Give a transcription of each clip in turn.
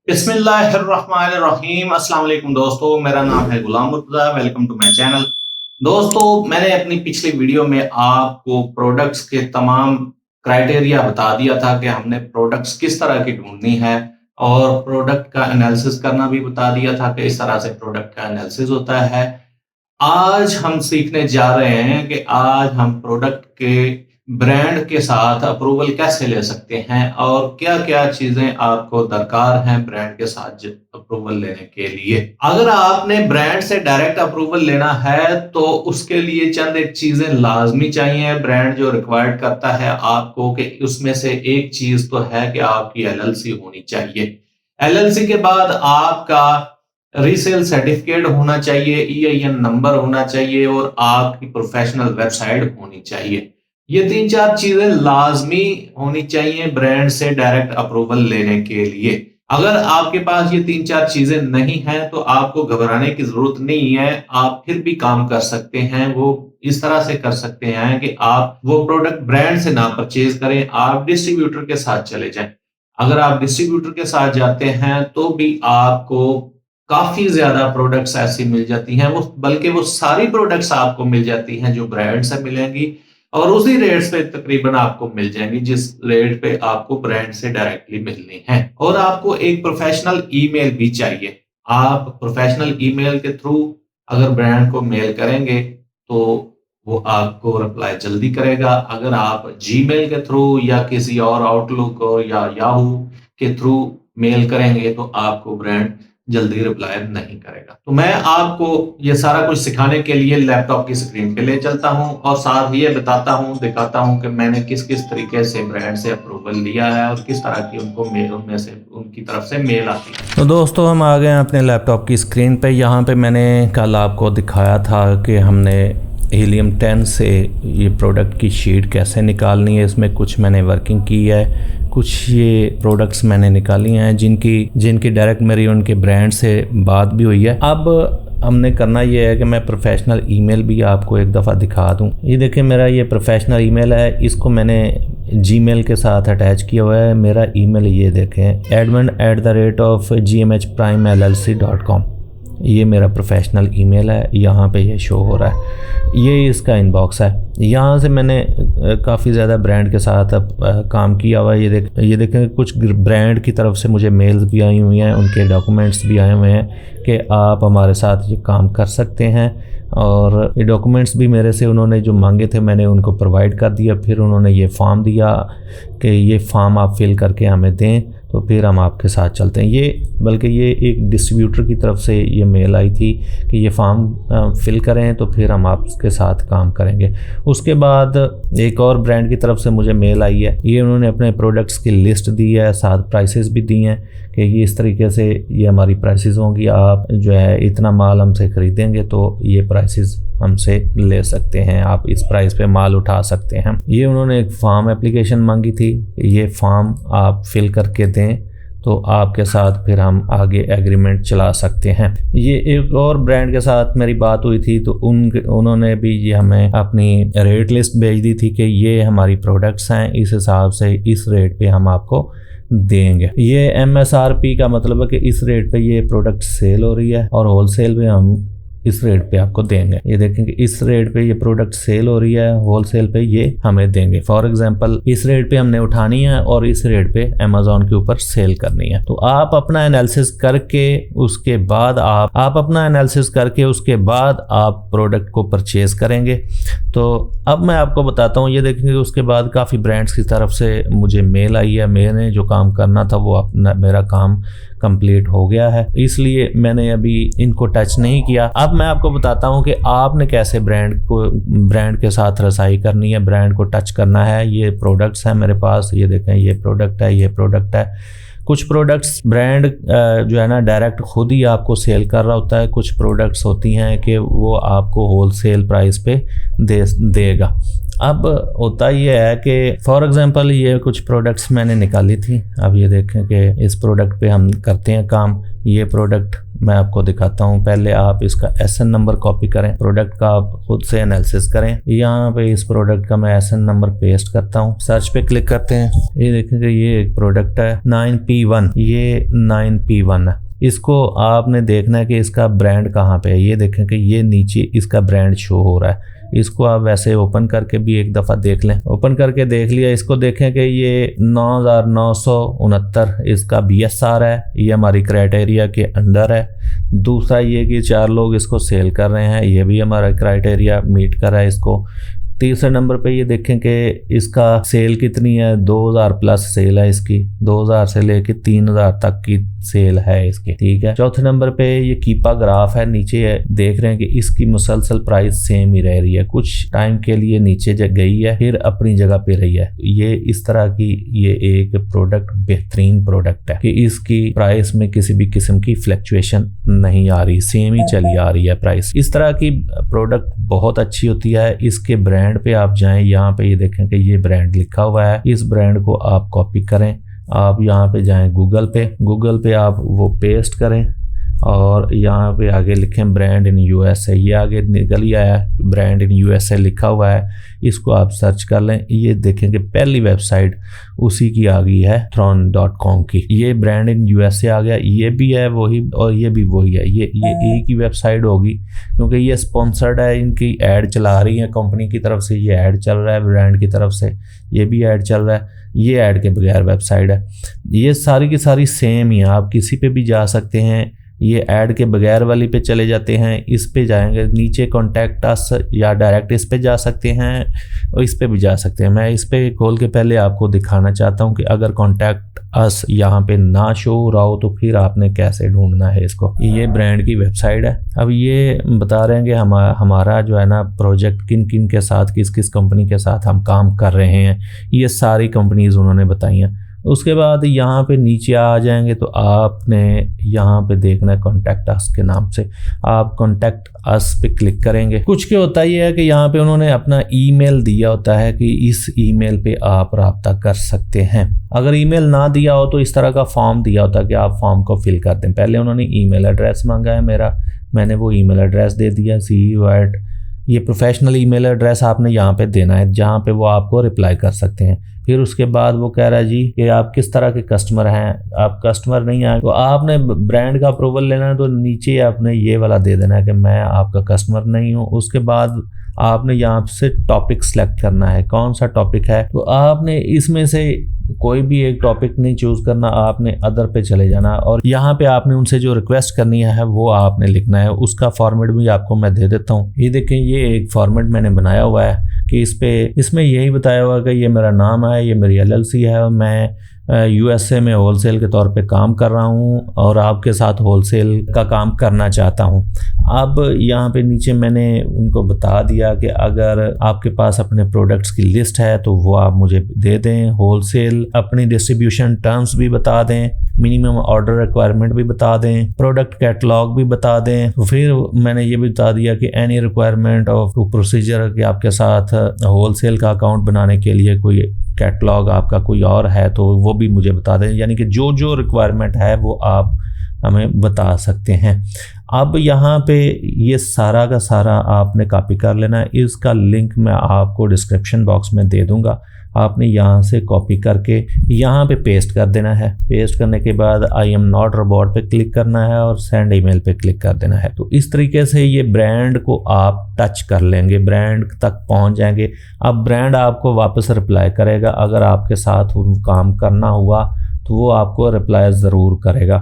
बिस्मिल्लाहिर्रहमानिर्रहीम। अस्सलाम वालेकुम दोस्तों, मेरा नाम है Ghulam Murtaza. Welcome to my channel. दोस्तों, मैंने अपनी पिछली वीडियो में आपको प्रोडक्ट्स के तमाम क्राइटेरिया बता दिया था कि हमने प्रोडक्ट्स किस तरह की ढूंढनी है और प्रोडक्ट का एनालिसिस करना भी बता दिया था कि इस तरह से प्रोडक्ट का एनालिसिस होता है। आज हम सीखने जा रहे हैं कि आज हम प्रोडक्ट के ब्रांड के साथ अप्रूवल कैसे ले सकते हैं और क्या-क्या चीजें आपको दरकार हैं ब्रांड के साथ अप्रूवल लेने के लिए। अगर आपने ब्रांड से डायरेक्ट अप्रूवल लेना है तो उसके लिए चंद एक चीजें लाजमी चाहिए। ब्रांड जो रिक्वायर्ड करता है आपको कि उसमें से एक चीज तो है कि आपकी एलएलसी होनी चाहिए। एलएलसी के बाद आपका रीसेल सर्टिफिकेट होना चाहिए, ईआईएन नंबर होना चाहिए और आपकी प्रोफेशनल वेबसाइट होनी चाहिए। ये 3-4 चीजें लाजमी होनी चाहिए ब्रांड से डायरेक्ट अप्रूवल लेने के लिए। अगर आपके पास ये 3-4 चीजें नहीं हैं तो आपको घबराने की जरूरत नहीं है। आप फिर भी काम कर सकते हैं। वो इस तरह से कर सकते हैं कि आप वो प्रोडक्ट ब्रांड से ना परचेज करें, आप डिस्ट्रीब्यूटर के साथ चले जाएं। अगर आप डिस्ट्रीब्यूटर के साथ जाते हैं तो भी आपको काफी ज्यादा प्रोडक्ट्स ऐसी मिल जाती हैं, वो बल्कि वो सारी प्रोडक्ट्स आपको मिल जाती हैं जो ब्रांड से मिलेंगी और उसी रेट्स पे तकरीबन आपको मिल जाएंगी जिस रेट पे आपको ब्रांड से डायरेक्टली मिलनी है। और आपको एक प्रोफेशनल ईमेल भी चाहिए। आप प्रोफेशनल ईमेल के थ्रू अगर ब्रांड को मेल करेंगे तो वो आपको रिप्लाई जल्दी करेगा। अगर आप जीमेल के थ्रू या किसी और आउटलुक या याहू के थ्रू मेल करेंगे तो आपको ब्रांड जल्दी रिप्लाई नहीं करेगा। तो मैं आपको ये सारा कुछ सिखाने के लिए लैपटॉप की स्क्रीन पे ले चलता हूं और साथ ये बताता हूं, दिखाता हूं कि मैंने किस किस तरीके से ब्रांड से अप्रूवल लिया है और किस तरह की उनको मेल उनमें से उनकी तरफ से मेल आती है। तो दोस्तों, हम आ गए हैं अपने लैपटॉप की स्क्रीन पे। यहाँ पे मैंने कल आपको दिखाया था कि हमने हीलियम 10 से ये प्रोडक्ट की शीट कैसे निकालनी है। इसमें कुछ मैंने वर्किंग की है, कुछ ये प्रोडक्ट्स मैंने निकाली हैं जिनकी डायरेक्ट मेरी उनके ब्रांड से बात भी हुई है। अब हमने करना ये है कि मैं प्रोफेशनल ईमेल भी आपको एक दफ़ा दिखा दूं। ये देखिए, मेरा ये प्रोफेशनल ईमेल है, इसको मैंने जीमेल के साथ अटैच किया हुआ है। मेरा ईमेल ये देखें, admin@gmhprimelllc.com। ये मेरा प्रोफेशनल ईमेल है, यहाँ पे ये शो हो रहा है। ये इसका इनबॉक्स है। यहाँ से मैंने काफ़ी ज़्यादा ब्रांड के साथ काम किया हुआ है। ये देखें कुछ ब्रांड की तरफ से मुझे मेल्स भी आई हुई हैं, उनके डॉक्यूमेंट्स भी आए हुए हैं कि आप हमारे साथ ये काम कर सकते हैं। और ये डॉक्यूमेंट्स भी मेरे से उन्होंने जो मांगे थे मैंने उनको प्रोवाइड कर दिया। फिर उन्होंने ये फॉर्म दिया कि ये फॉर्म आप फिल करके हमें दें, तो फिर हम आपके साथ चलते हैं। बल्कि ये एक डिस्ट्रीब्यूटर की तरफ से ये मेल आई थी कि ये फॉर्म फिल करें तो फिर हम आपके साथ काम करेंगे। उसके बाद एक और ब्रांड की तरफ से मुझे मेल आई है। ये उन्होंने अपने प्रोडक्ट्स की लिस्ट दी है, साथ प्राइसेस भी दी हैं कि ये इस तरीके से ये हमारी प्राइसेस होंगी। आप जो है इतना माल हमसे ख़रीदेंगे तो ये प्राइसेस हमसे ले सकते हैं, आप इस प्राइस पे माल उठा सकते हैं। ये उन्होंने एक फॉर्म एप्लीकेशन मांगी थी, ये फॉर्म आप फिल करके दें तो आपके साथ फिर हम आगे एग्रीमेंट चला सकते हैं। ये एक और ब्रांड के साथ मेरी बात हुई थी तो उन्होंने भी ये हमें अपनी रेट लिस्ट भेज दी थी कि ये हमारी प्रोडक्ट्स हैं, इस हिसाब से इस रेट पे हम आपको देंगे। ये MSRP का मतलब है कि इस रेट पे ये प्रोडक्ट सेल हो रही है और होलसेल में हम इस रेट पे आपको देंगे। ये देखेंगे इस रेट पे ये प्रोडक्ट सेल हो रही है, होलसेल पे ये हमें देंगे। फॉर एग्जांपल इस रेट पे हमने उठानी है और इस रेट पे अमेज़ॉन के ऊपर सेल करनी है। तो आप अपना एनालिसिस करके उसके बाद आप प्रोडक्ट को परचेज करेंगे। तो अब मैं आपको बताता हूँ। ये देखेंगे उसके बाद काफ़ी ब्रांड्स की तरफ से मुझे मेल आई है। मैंने जो काम करना था वो मेरा काम कंप्लीट हो गया है, इसलिए मैंने अभी इनको टच नहीं किया। अब मैं आपको बताता हूँ कि आपने कैसे ब्रांड के साथ रसाई करनी है, ब्रांड को टच करना है। ये प्रोडक्ट्स हैं मेरे पास, ये देखें ये प्रोडक्ट है, ये प्रोडक्ट है। कुछ प्रोडक्ट्स ब्रांड जो है ना डायरेक्ट खुद ही आपको सेल कर रहा होता है, कुछ प्रोडक्ट्स होती हैं कि वो आपको होलसेल प्राइस पे देगा। अब होता ये है कि फॉर एग्जांपल ये कुछ प्रोडक्ट्स मैंने निकाली थी। अब ये देखें कि इस प्रोडक्ट पे हम करते हैं काम। ये प्रोडक्ट मैं आपको दिखाता हूँ। पहले आप इसका SN नंबर कॉपी करें, प्रोडक्ट का आप खुद से एनालिसिस करें। यहाँ पे इस प्रोडक्ट का मैं SN नंबर पेस्ट करता हूँ, सर्च पे क्लिक करते हैं। ये देखेंगे ये एक प्रोडक्ट है 9P1, ये 9P1 है। इसको आपने देखना है कि इसका ब्रांड कहाँ पे है। ये देखें कि ये नीचे इसका ब्रांड शो हो रहा है। इसको आप वैसे ओपन करके भी एक दफ़ा देख लें। ओपन करके देख लिया, इसको देखें कि ये 9,969 इसका BSR है, ये हमारी क्राइटेरिया के अंडर है। दूसरा ये कि 4 लोग इसको सेल कर रहे हैं, ये भी हमारा क्राइटेरिया मीट कर रहा है इसको। तीसरे नंबर पे ये देखें कि इसका सेल कितनी है, 2000 प्लस सेल है इसकी, 2000 से लेके 3000 तक की सेल है इसकी, ठीक है। चौथे नंबर पे ये कीपा ग्राफ है, नीचे देख रहे हैं कि इसकी मुसलसल प्राइस सेम ही रह रही है। कुछ टाइम के लिए नीचे गई है, फिर अपनी जगह पे रही है। ये इस तरह की ये एक प्रोडक्ट बेहतरीन प्रोडक्ट है कि इसकी प्राइस में किसी भी किस्म की फ्लक्चुएशन नहीं आ रही, सेम ही चली आ रही है प्राइस। इस तरह की प्रोडक्ट बहुत अच्छी होती है। इसके ब्रांड पे आप जाएं, यहाँ पे ये देखें कि ये ब्रांड लिखा हुआ है। इस ब्रांड को आप कॉपी करें, आप यहाँ पे जाएं गूगल पे आप वो पेस्ट करें और यहाँ पे आगे लिखें ब्रांड इन USA। ये आगे निकल ही आया, ब्रांड इन USA लिखा हुआ है। इसको आप सर्च कर लें, ये देखें कि पहली वेबसाइट उसी की आ गई है Thron.com की। ये ब्रांड इन USA आ गया, ये भी है वही और ये भी वही है। ये एक ही वेबसाइट होगी क्योंकि ये स्पॉन्सर्ड है, इनकी ऐड चला रही है कंपनी की तरफ से, ये ऐड चल रहा है ब्रांड की तरफ से, ये भी ऐड चल रहा है, ये ऐड के बगैर वेबसाइट है। ये सारी की सारी सेम ही है, आप किसी पे भी जा सकते हैं। ये ऐड के बगैर वाली पे चले जाते हैं, इस पे जाएंगे नीचे कॉन्टैक्ट अस या डायरेक्ट इस पे जा सकते हैं और इस पे भी जा सकते हैं। मैं इस पे खोल के पहले आपको दिखाना चाहता हूँ कि अगर कॉन्टैक्ट अस यहाँ पे ना शो हो रहा हो तो फिर आपने कैसे ढूंढना है इसको। ये ब्रांड की वेबसाइट है। अब ये बता रहे हैं कि हमारा जो है ना प्रोजेक्ट किन किन के साथ, किस किस कंपनी के साथ हम काम कर रहे हैं, ये सारी कंपनीज उन्होंने बताई हैं। उसके बाद यहाँ पे नीचे आ जाएंगे तो आपने यहाँ पे देखना है कॉन्टैक्ट अस के नाम से, आप कॉन्टैक्ट अस पे क्लिक करेंगे। कुछ क्या होता ही है कि यहाँ पे उन्होंने अपना ईमेल दिया होता है कि इस ईमेल पे आप रब्ता कर सकते हैं। अगर ईमेल ना दिया हो तो इस तरह का फॉर्म दिया होता है कि आप फॉर्म को फिल कर दें। पहले उन्होंने ईमेल एड्रेस मांगा है मेरा, मैंने वो ईमेल एड्रेस दे दिया CEO@, ये प्रोफेशनल ईमेल एड्रेस आपने यहाँ पे देना है जहाँ पे वो आपको रिप्लाई कर सकते हैं। फिर उसके बाद वो कह रहा है जी कि आप किस तरह के कस्टमर हैं, आप कस्टमर नहीं आए तो आपने ब्रांड का अप्रूवल लेना है तो नीचे आपने ये वाला दे देना है कि मैं आपका कस्टमर नहीं हूँ। उसके बाद आपने यहाँ से टॉपिक सेलेक्ट करना है, कौन सा टॉपिक है, तो आपने इसमें से कोई भी एक टॉपिक नहीं चूज करना, आपने अदर पे चले जाना और यहाँ पे आपने उनसे जो रिक्वेस्ट करनी है वो आपने लिखना है। उसका फॉर्मेट भी आपको मैं दे देता हूँ। ये देखें, ये एक फॉर्मेट मैंने बनाया हुआ है कि इसमें यही बताया हुआ है कि ये मेरा नाम है, ये मेरी LLC है, मैं USA में होलसेल के तौर पे काम कर रहा हूँ और आपके साथ होलसेल का काम करना चाहता हूँ। अब यहाँ पे नीचे मैंने उनको बता दिया कि अगर आपके पास अपने प्रोडक्ट्स की लिस्ट है तो वो आप मुझे दे दें, होलसेल अपनी डिस्ट्रीब्यूशन टर्म्स भी बता दें, मिनिमम ऑर्डर रिक्वायरमेंट भी बता दें, प्रोडक्ट कैटलॉग भी बता दें। फिर मैंने ये भी बता दिया कि एनी रिक्वायरमेंट ऑफ प्रोसीजर कि आपके साथ होलसेल का अकाउंट बनाने के लिए कोई कैटलॉग आपका कोई और है तो वो भी मुझे बता दें। यानी कि जो जो रिक्वायरमेंट है वो आप हमें बता सकते हैं। अब यहाँ पे ये सारा का सारा आपने कॉपी कर लेना है। इसका लिंक मैं आपको डिस्क्रिप्शन बॉक्स में दे दूंगा, आपने यहाँ से कॉपी करके यहाँ पे पेस्ट कर देना है। पेस्ट करने के बाद आई एम नॉट रोबोट पे क्लिक करना है और सेंड ईमेल पे क्लिक कर देना है। तो इस तरीके से ये ब्रांड को आप टच कर लेंगे, ब्रांड तक पहुँच जाएंगे। अब ब्रांड आपको वापस रिप्लाई करेगा, अगर आपके साथ वो काम करना हुआ तो वो आपको रिप्लाई ज़रूर करेगा।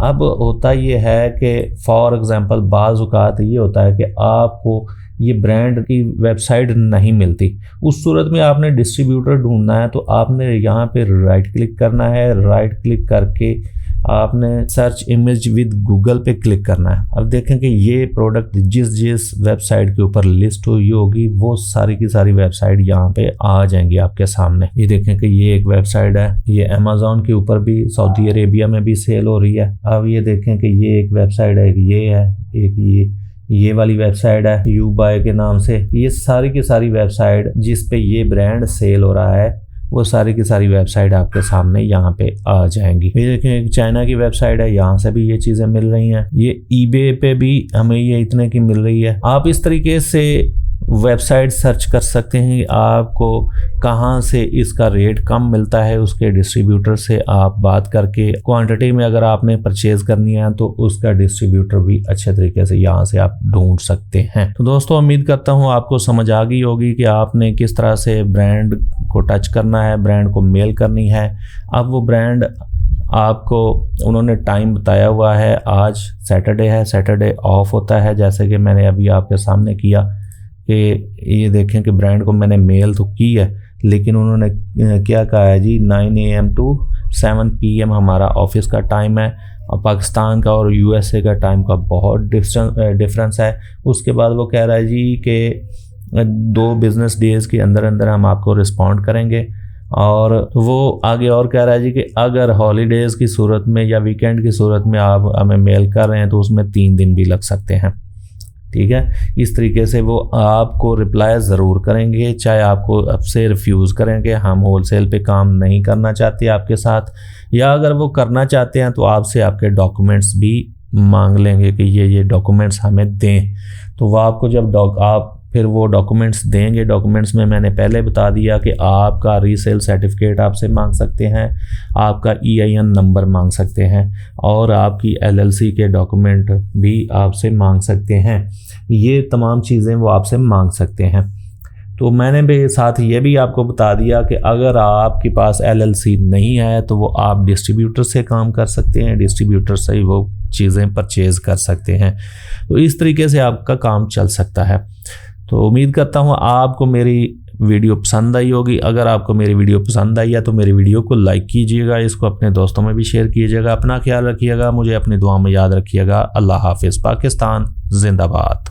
अब होता ये है कि फॉर एग्ज़ाम्पल बाज़ औक़ात ये होता है कि आपको ये ब्रांड की वेबसाइट नहीं मिलती, उस सूरत में आपने डिस्ट्रीब्यूटर ढूंढना है तो आपने यहाँ पे राइट क्लिक करना है। राइट क्लिक करके आपने सर्च इमेज विद गूगल पे क्लिक करना है। अब देखें कि ये प्रोडक्ट जिस वेबसाइट के ऊपर लिस्ट हुई होगी वो सारी की सारी वेबसाइट यहाँ पे आ जाएंगी आपके सामने। ये देखें कि ये एक वेबसाइट है, ये अमेज़ॉन के ऊपर भी सऊदी अरेबिया में भी सेल हो रही है। अब ये देखें कि ये एक वेबसाइट है, ये है एक ये वाली वेबसाइट है YouBuy के नाम से। ये सारी की सारी वेबसाइट जिस पे ये ब्रांड सेल हो रहा है वो सारी की सारी वेबसाइट आपके सामने यहाँ पे आ जाएंगी। ये देखें चाइना की वेबसाइट है, यहाँ से भी ये चीज़ें मिल रही हैं। ये ईबे पे भी हमें ये इतने की मिल रही है। आप इस तरीके से वेबसाइट सर्च कर सकते हैं, आपको कहाँ से इसका रेट कम मिलता है उसके डिस्ट्रीब्यूटर से आप बात करके क्वांटिटी में अगर आपने परचेज करनी है तो उसका डिस्ट्रीब्यूटर भी अच्छे तरीके से यहाँ से आप ढूंढ सकते हैं। तो दोस्तों उम्मीद करता हूँ आपको समझ आ गई होगी कि आपने किस तरह से ब्रांड को टच करना है, ब्रांड को मेल करनी है। अब वो ब्रांड आपको उन्होंने टाइम बताया हुआ है, आज सैटरडे है, सैटरडे ऑफ होता है, जैसे कि मैंने अभी आपके सामने किया कि ये देखें कि ब्रांड को मैंने मेल तो की है, लेकिन उन्होंने क्या कहा है जी 9 AM to 7 PM हमारा ऑफिस का टाइम है, और पाकिस्तान का और USA का टाइम का बहुत डिफरेंस है। उसके बाद वो कह रहा है जी कि 2 बिज़नेस डेज़ के अंदर अंदर हम आपको रिस्पॉन्ड करेंगे। और वो आगे और कह रहा है जी कि अगर हॉलीडेज़ की सूरत में या वीकेंड की सूरत में आप हमें मेल कर रहे हैं तो उसमें 3 दिन भी लग सकते हैं। ठीक है, इस तरीके से वो आपको रिप्लाई ज़रूर करेंगे, चाहे आपको अब से रिफ्यूज़ करेंगे, हम होलसेल पे काम नहीं करना चाहते आपके साथ, या अगर वो करना चाहते हैं तो आपसे आपके डॉक्यूमेंट्स भी मांग लेंगे कि ये डॉक्यूमेंट्स हमें दें। तो वो आपको जब आप फिर वो डॉक्यूमेंट्स देंगे, डॉक्यूमेंट्स में मैंने पहले बता दिया कि आपका रीसेल सर्टिफिकेट आपसे मांग सकते हैं, आपका EIN नंबर मांग सकते हैं, और आपकी LLC के डॉक्यूमेंट भी आपसे मांग सकते हैं। ये तमाम चीज़ें वो आपसे मांग सकते हैं। तो मैंने भी साथ ये भी आपको बता दिया कि अगर आपके पास LLC नहीं है तो वो आप डिस्ट्रीब्यूटर से काम कर सकते हैं, डिस्ट्रीब्यूटर से ही वो चीज़ें परचेज़ कर सकते हैं। तो इस तरीके से आपका काम चल सकता है। तो उम्मीद करता हूँ आपको मेरी वीडियो पसंद आई होगी। अगर आपको मेरी वीडियो पसंद आई है तो मेरी वीडियो को लाइक कीजिएगा, इसको अपने दोस्तों में भी शेयर कीजिएगा। अपना ख्याल रखिएगा, मुझे अपनी दुआ में याद रखिएगा। अल्लाह हाफिज़। पाकिस्तान जिंदाबाद।